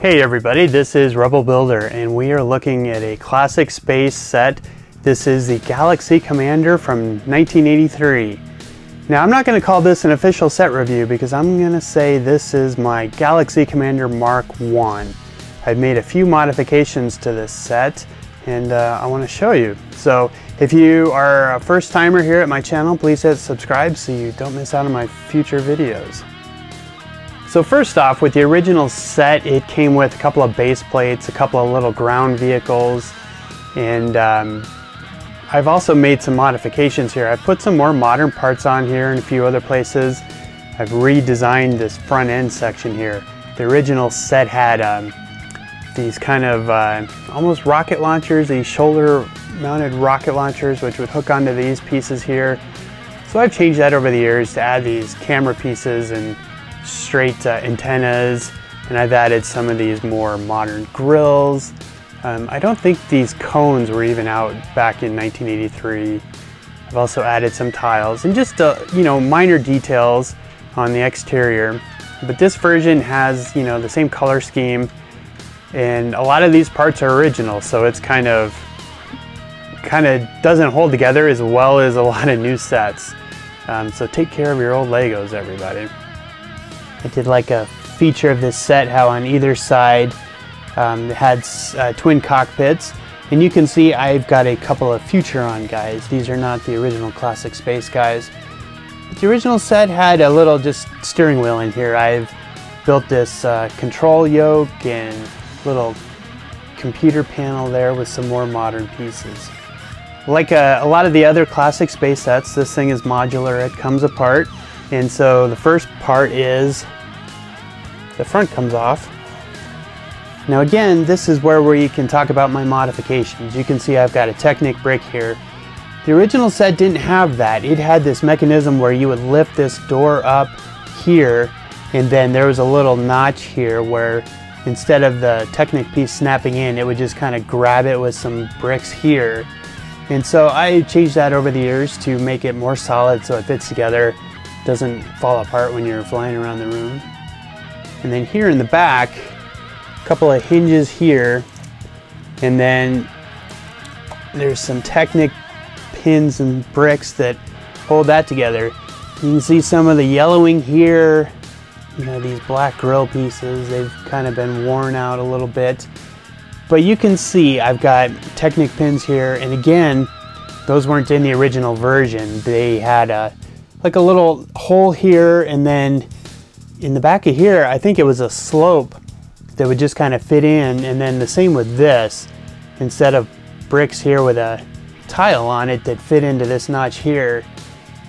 Hey everybody, this is Rebel Builder and we are looking at a classic space set. This is the Galaxy Commander from 1983. Now I'm not going to call this an official set review because I'm going to say this is my Galaxy Commander Mark I. I've made a few modifications to this set and I want to show you. So if you are a first timer here at my channel, please hit subscribe so you don't miss out on my future videos. So first off, with the original set, it came with a couple of base plates, a couple of little ground vehicles, and I've also made some modifications here. I've put some more modern parts on here and a few other places. I've redesigned this front end section here. The original set had these kind of almost rocket launchers, these shoulder mounted rocket launchers, which would hook onto these pieces here. So I've changed that over the years to add these camera pieces and straight antennas, and I've added some of these more modern grills. I don't think these cones were even out back in 1983. I've also added some tiles and just you know, minor details on the exterior. But this version has, you know, the same color scheme, and a lot of these parts are original, so it's kind of doesn't hold together as well as a lot of new sets. So take care of your old Legos, everybody. I did like a feature of this set, how on either side it had twin cockpits, and you can see I've got a couple of Futuron guys. These are not the original classic space guys. But the original set had a little just steering wheel in here. I've built this control yoke and little computer panel there with some more modern pieces. Like a lot of the other classic space sets, this thing is modular. It comes apart. And so the first part is the front comes off. Now again, this is where you can talk about my modifications. You can see I've got a Technic brick here. The original set didn't have that. It had this mechanism where you would lift this door up here, and then there was a little notch here where instead of the Technic piece snapping in, it would just kind of grab it with some bricks here. And so I changed that over the years to make it more solid so it fits together, doesn't fall apart when you're flying around the room. And then here in the back, a couple of hinges here, and then there's some Technic pins and bricks that hold that together. You can see some of the yellowing here, you know, these black grill pieces, they've kind of been worn out a little bit. But you can see I've got Technic pins here, and again, those weren't in the original version. They had like a little hole here, and then in the back of here, I think it was a slope that would just kind of fit in, and then the same with this. Instead of bricks here with a tile on it that fit into this notch here,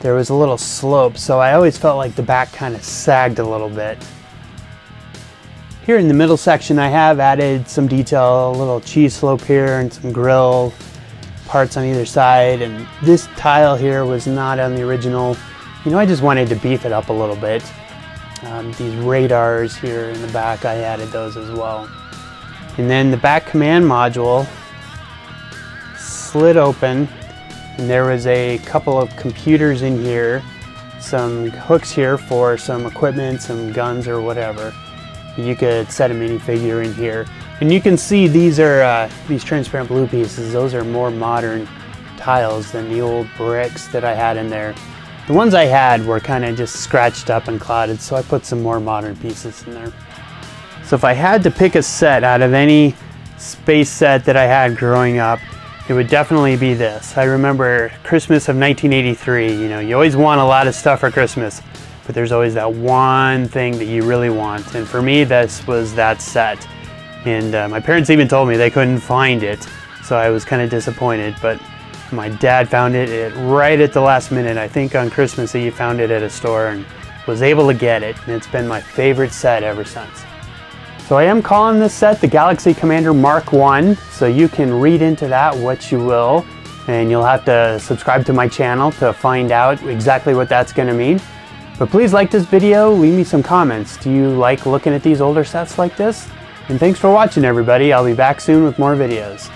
there was a little slope, so I always felt like the back kind of sagged a little bit. Here in the middle section, I have added some detail, a little cheese slope here and some grill parts on either side, and this tile here was not on the original. You know, I just wanted to beef it up a little bit. These radars here in the back, I added those as well. And then the back command module slid open, and there was a couple of computers in here, some hooks here for some equipment, some guns or whatever. You could set a minifigure in here. And you can see these are these transparent blue pieces. Those are more modern tiles than the old bricks that I had in there. The ones I had were kind of just scratched up and clouded, so I put some more modern pieces in there. So if I had to pick a set out of any space set that I had growing up, it would definitely be this. I remember Christmas of 1983, you know, you always want a lot of stuff for Christmas, but there's always that one thing that you really want. And for me, this was that set. And my parents even told me they couldn't find it, so I was kind of disappointed, but my dad found it right at the last minute. I think on Christmas he found it at a store and was able to get it, and it's been my favorite set ever since. So I am calling this set the Galaxy Commander Mark I, so you can read into that what you will, and you'll have to subscribe to my channel to find out exactly what that's going to mean. But please like this video, leave me some comments. Do you like looking at these older sets like this? And thanks for watching, everybody. I'll be back soon with more videos.